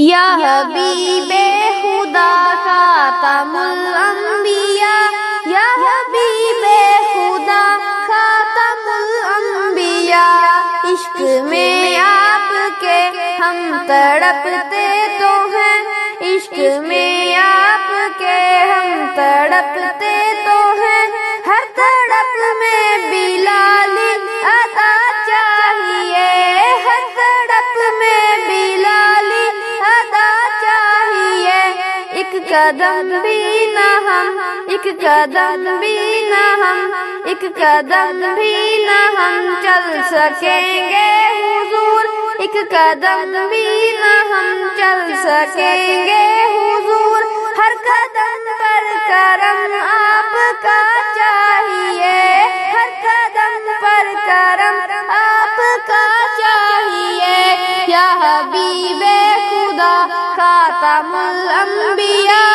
یا حبیب خدا خاتمُ الانبیاء، یا حبیب خدا خاتمُ الانبیاء، عشق میں آپ کے ہم تڑپتے تو ہیں، عشق میں آپ کے ہم تڑپتے تو ہیں، ہر تڑپ میں بلالی ادا چاہیے، ہر تڑپ میں بلالی ادا چاہیے، ایک قدم بھی نہ ہم، ایک قدم بھی نہ ہم، ایک قدم بھی نہ ہم چل سکیں گے حضور، ایک قدم بھی نہ ہم چل سکیں گے حضور، ہر قدم پر کرم آپ کا چاہیے، ہر قدم پر کرم آپ کا چاہیے، یا حبیب خدا خاتم الانبیاء۔